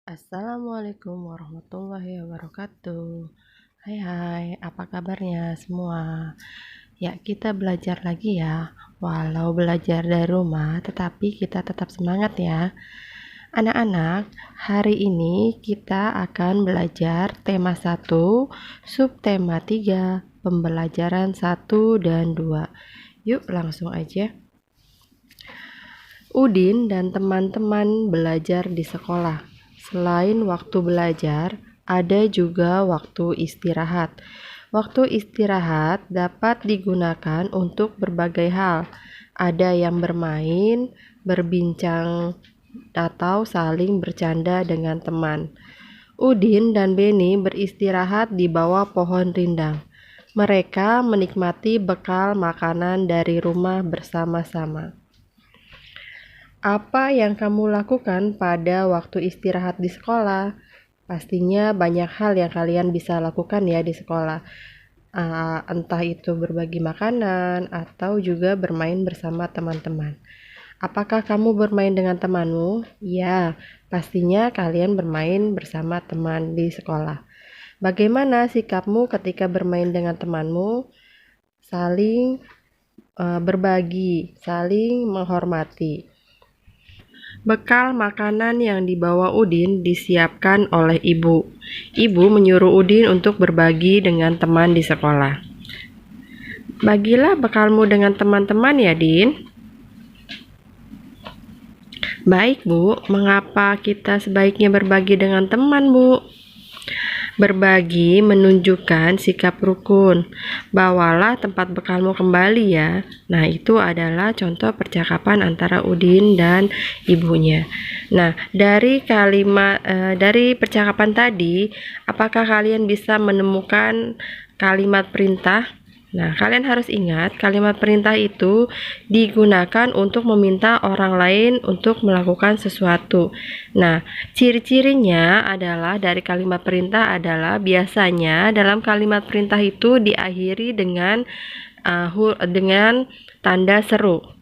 Assalamualaikum warahmatullahi wabarakatuh. Hai, apa kabarnya semua? Ya, kita belajar lagi ya. Walau belajar dari rumah, tetapi kita tetap semangat ya. Anak-anak, hari ini kita akan belajar tema 1, subtema 3, pembelajaran 1 dan 2. Yuk, langsung aja. Udin dan teman-teman belajar di sekolah. Selain waktu belajar, ada juga waktu istirahat. Waktu istirahat dapat digunakan untuk berbagai hal. Ada yang bermain, berbincang, atau saling bercanda dengan teman. Udin dan Beni beristirahat di bawah pohon rindang. Mereka menikmati bekal makanan dari rumah bersama-sama. Apa yang kamu lakukan pada waktu istirahat di sekolah? Pastinya banyak hal yang kalian bisa lakukan ya di sekolah. Entah itu berbagi makanan atau juga bermain bersama teman-teman. Apakah kamu bermain dengan temanmu? Ya, pastinya kalian bermain bersama teman di sekolah. Bagaimana sikapmu ketika bermain dengan temanmu? Saling berbagi, saling menghormati. Bekal makanan yang dibawa Udin disiapkan oleh ibu. Ibu menyuruh Udin untuk berbagi dengan teman di sekolah. Bagilah bekalmu dengan teman-teman ya, Din. Baik, Bu. Mengapa kita sebaiknya berbagi dengan teman, Bu? Berbagi menunjukkan sikap rukun. Bawalah tempat bekalmu kembali ya. Nah, itu adalah contoh percakapan antara Udin dan ibunya. Nah, dari percakapan tadi, apakah kalian bisa menemukan kalimat perintah? Nah, kalian harus ingat kalimat perintah itu digunakan untuk meminta orang lain untuk melakukan sesuatu. Nah, ciri-cirinya adalah dari kalimat perintah adalah biasanya dalam kalimat perintah itu diakhiri dengan tanda seru.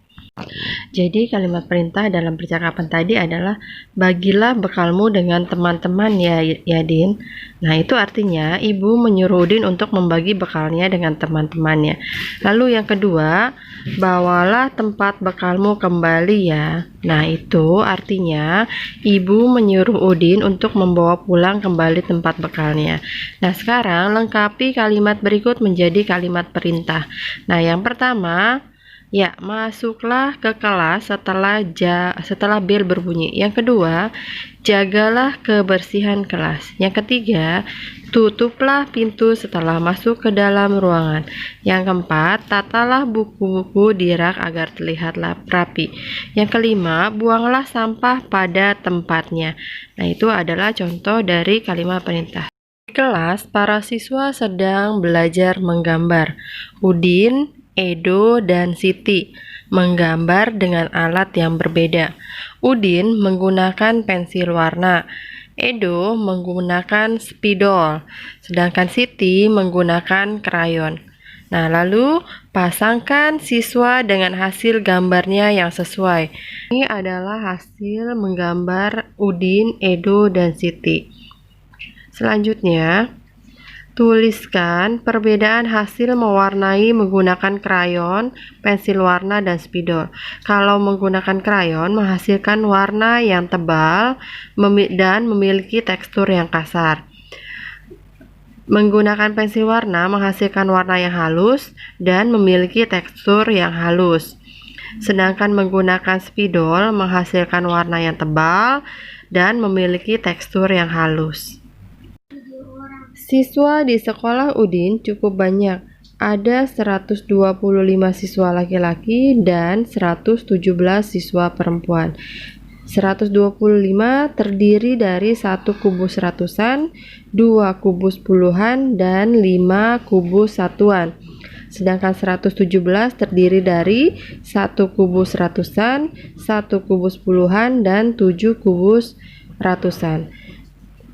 Jadi kalimat perintah dalam percakapan tadi adalah bagilah bekalmu dengan teman-teman ya Din. Nah, itu artinya ibu menyuruh Udin untuk membagi bekalnya dengan teman-temannya. Lalu yang kedua, bawalah tempat bekalmu kembali ya. Nah, itu artinya ibu menyuruh Udin untuk membawa pulang kembali tempat bekalnya. Nah, sekarang lengkapi kalimat berikut menjadi kalimat perintah. Nah, yang pertama, ya, masuklah ke kelas setelah bel berbunyi. Yang kedua, jagalah kebersihan kelas. Yang ketiga, tutuplah pintu setelah masuk ke dalam ruangan. Yang keempat, tatalah buku-buku di rak agar terlihat rapi. Yang kelima, buanglah sampah pada tempatnya. Nah, itu adalah contoh dari kalimat perintah. Di kelas, para siswa sedang belajar menggambar. Udin, Edo, dan Siti menggambar dengan alat yang berbeda. Udin menggunakan pensil warna, Edo menggunakan spidol, sedangkan Siti menggunakan krayon. Nah, lalu pasangkan siswa dengan hasil gambarnya yang sesuai. Ini adalah hasil menggambar Udin, Edo, dan Siti. Selanjutnya, tuliskan perbedaan hasil mewarnai menggunakan krayon, pensil warna, dan spidol. Kalau menggunakan krayon menghasilkan warna yang tebal dan memiliki tekstur yang kasar. Menggunakan pensil warna menghasilkan warna yang halus dan memiliki tekstur yang halus. Sedangkan menggunakan spidol menghasilkan warna yang tebal dan memiliki tekstur yang halus. Siswa di sekolah Udin cukup banyak. Ada 125 siswa laki-laki dan 117 siswa perempuan. 125 terdiri dari 1 kubus ratusan, 2 kubus puluhan, dan 5 kubus satuan. Sedangkan 117 terdiri dari 1 kubus ratusan, 1 kubus puluhan, dan 7 kubus ratusan.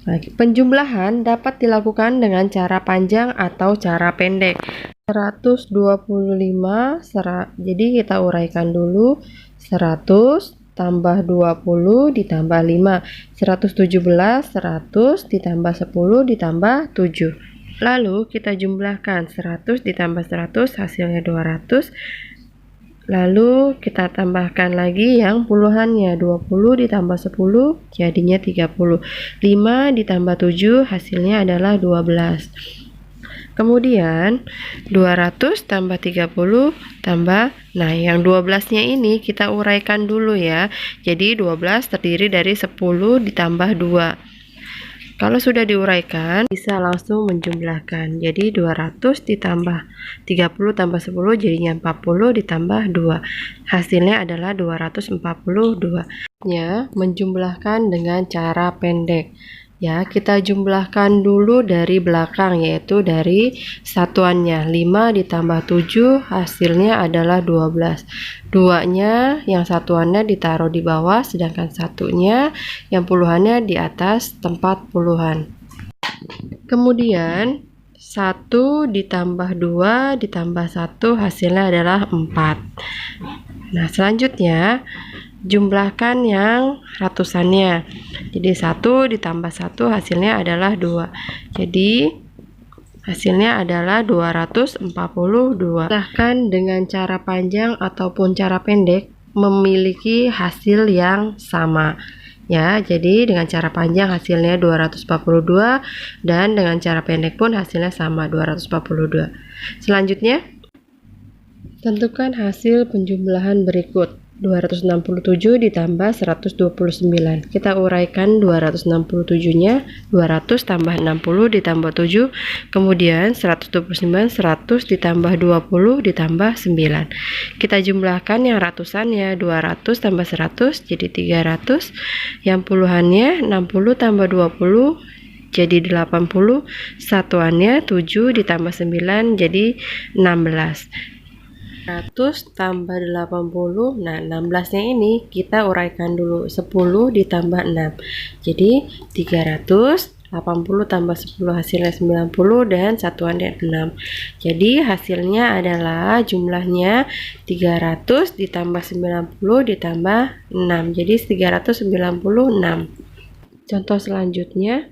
Nah, penjumlahan dapat dilakukan dengan cara panjang atau cara pendek. 125, jadi kita uraikan dulu. 100 tambah 20 ditambah 5. 117, 100 ditambah 10 ditambah 7. Lalu kita jumlahkan 100 ditambah 100 hasilnya 200. Lalu kita tambahkan lagi yang puluhannya, 20 ditambah 10 jadinya 30. 5 ditambah 7 hasilnya adalah 12. Kemudian 200 tambah 30 tambah, nah yang 12 nya ini kita uraikan dulu ya. Jadi 12 terdiri dari 10 ditambah 2. Kalau sudah diuraikan bisa langsung menjumlahkan. Jadi 200 ditambah 30 tambah 10 jadinya 40 ditambah 2. Hasilnya adalah 242. Ya, menjumlahkan dengan cara pendek. Ya, kita jumlahkan dulu dari belakang, yaitu dari satuannya. 5 ditambah 7 hasilnya adalah 12. 2-nya yang satuannya ditaruh di bawah, sedangkan satunya yang puluhannya di atas tempat puluhan. Kemudian 1 ditambah 2 ditambah 1 hasilnya adalah 4. Nah, selanjutnya jumlahkan yang ratusannya. Jadi 1 ditambah 1 hasilnya adalah 2. Jadi hasilnya adalah 242. Bahkan dengan cara panjang ataupun cara pendek memiliki hasil yang sama. Ya, jadi dengan cara panjang hasilnya 242 dan dengan cara pendek pun hasilnya sama 242. Selanjutnya, tentukan hasil penjumlahan berikut. 267 ditambah 129. Kita uraikan 267-nya, 200 tambah 60 ditambah 7, kemudian 129, 100 ditambah 20 ditambah 9. Kita jumlahkan yang ratusannya, 200 tambah 100 jadi 300, yang puluhannya 60 tambah 20 jadi 80, satuannya 7 ditambah 9 jadi 16. 100 tambah 80, nah 16-nya ini kita uraikan dulu, 10 ditambah 6, jadi 300, 80 tambah 10 hasilnya 90 dan satuannya 6. Jadi hasilnya adalah jumlahnya 300 ditambah 90 ditambah 6, jadi 396. Contoh selanjutnya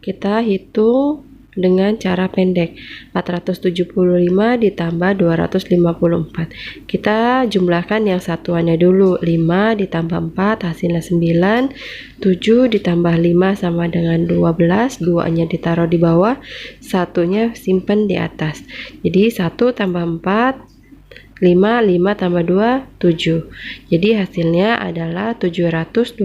kita hitung dengan cara pendek. 475 ditambah 254. Kita jumlahkan yang satuannya dulu. 5 ditambah 4 hasilnya 9. 7 ditambah 5 sama dengan 12. 2-nya ditaruh di bawah, satunya simpen di atas. Jadi 1 tambah 4 5, 5 tambah 2 7. Jadi hasilnya adalah 729.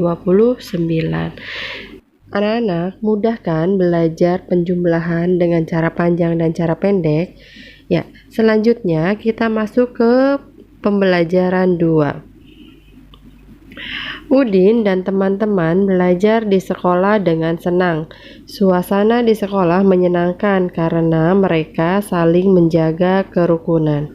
Anak-anak, mudah kan belajar penjumlahan dengan cara panjang dan cara pendek? Ya, selanjutnya kita masuk ke pembelajaran 2. Udin dan teman-teman belajar di sekolah dengan senang. Suasana di sekolah menyenangkan karena mereka saling menjaga kerukunan.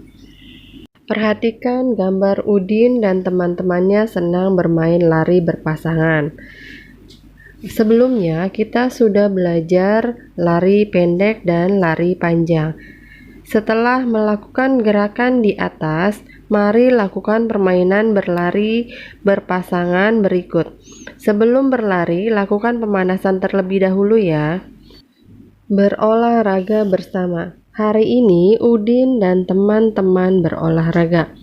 Perhatikan gambar Udin dan teman-temannya senang bermain lari berpasangan. Sebelumnya kita sudah belajar lari pendek dan lari panjang. Setelah melakukan gerakan di atas, mari lakukan permainan berlari berpasangan berikut. Sebelum berlari, lakukan pemanasan terlebih dahulu ya. Berolahraga bersama. Hari ini Udin dan teman-teman berolahraga.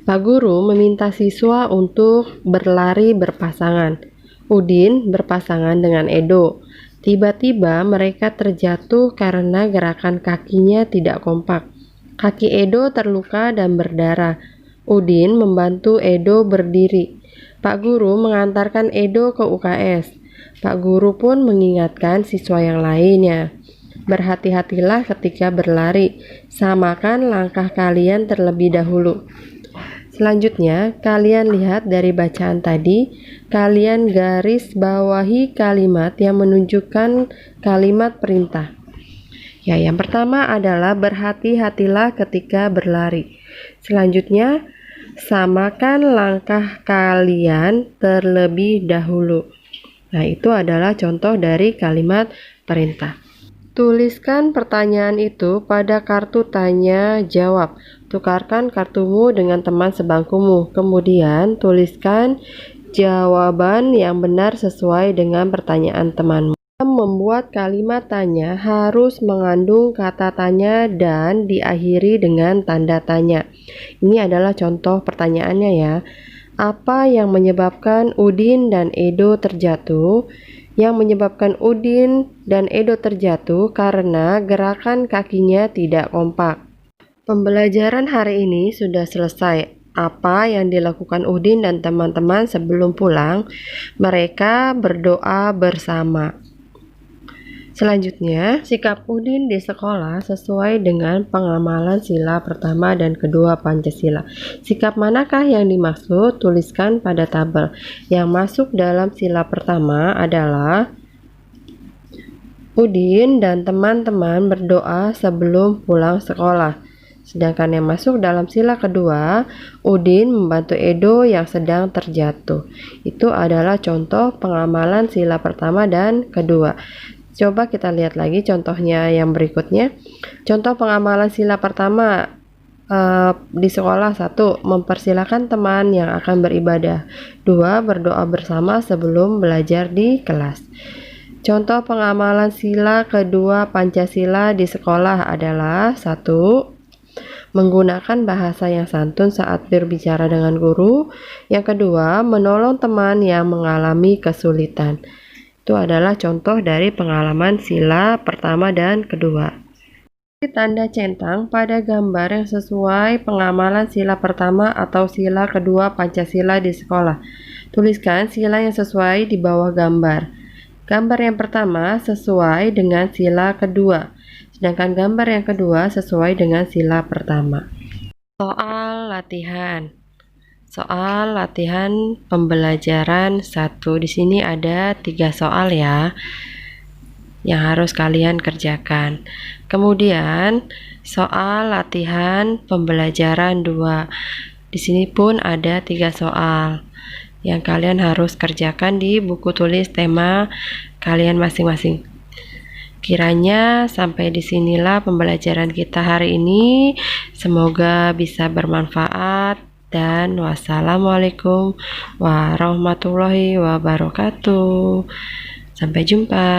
Pak Guru meminta siswa untuk berlari berpasangan. Udin berpasangan dengan Edo. Tiba-tiba mereka terjatuh karena gerakan kakinya tidak kompak. Kaki Edo terluka dan berdarah. Udin membantu Edo berdiri. Pak Guru mengantarkan Edo ke UKS. Pak Guru pun mengingatkan siswa yang lainnya. Berhati-hatilah ketika berlari. Samakan langkah kalian terlebih dahulu. Selanjutnya, kalian lihat dari bacaan tadi, kalian garis bawahi kalimat yang menunjukkan kalimat perintah. Ya, yang pertama adalah berhati-hatilah ketika berlari. Selanjutnya, samakan langkah kalian terlebih dahulu. Nah, itu adalah contoh dari kalimat perintah. Tuliskan pertanyaan itu pada kartu tanya jawab. Tukarkan kartumu dengan teman sebangkumu. Kemudian tuliskan jawaban yang benar sesuai dengan pertanyaan temanmu. Membuat kalimat tanya harus mengandung kata tanya dan diakhiri dengan tanda tanya. Ini adalah contoh pertanyaannya ya. Apa yang menyebabkan Udin dan Edo terjatuh? Yang menyebabkan Udin dan Edo terjatuh karena gerakan kakinya tidak kompak. Pembelajaran hari ini sudah selesai. Apa yang dilakukan Udin dan teman-teman sebelum pulang? Mereka berdoa bersama. Selanjutnya, sikap Udin di sekolah sesuai dengan pengamalan sila pertama dan kedua Pancasila. Sikap manakah yang dimaksud? Tuliskan pada tabel. Yang masuk dalam sila pertama adalah Udin dan teman-teman berdoa sebelum pulang sekolah. Sedangkan yang masuk dalam sila kedua, Udin membantu Edo yang sedang terjatuh. Itu adalah contoh pengamalan sila pertama dan kedua. Coba kita lihat lagi contohnya yang berikutnya. Contoh pengamalan sila pertama di sekolah. 1. Mempersilahkan teman yang akan beribadah. 2. Berdoa bersama sebelum belajar di kelas. Contoh pengamalan sila kedua Pancasila di sekolah adalah 1. Menggunakan bahasa yang santun saat berbicara dengan guru. Yang kedua, menolong teman yang mengalami kesulitan. Itu adalah contoh dari pengalaman sila pertama dan kedua. Tanda centang pada gambar yang sesuai pengamalan sila pertama atau sila kedua Pancasila di sekolah. Tuliskan sila yang sesuai di bawah gambar. Gambar yang pertama sesuai dengan sila kedua, sedangkan gambar yang kedua sesuai dengan sila pertama. Soal latihan. Soal latihan pembelajaran 1. Di sini ada 3 soal ya yang harus kalian kerjakan. Kemudian soal latihan pembelajaran 2. Di sini pun ada 3 soal yang kalian harus kerjakan di buku tulis tema kalian masing-masing. Kiranya sampai disinilah pembelajaran kita hari ini. Semoga bisa bermanfaat. Dan wassalamualaikum warahmatullahi wabarakatuh. Sampai jumpa.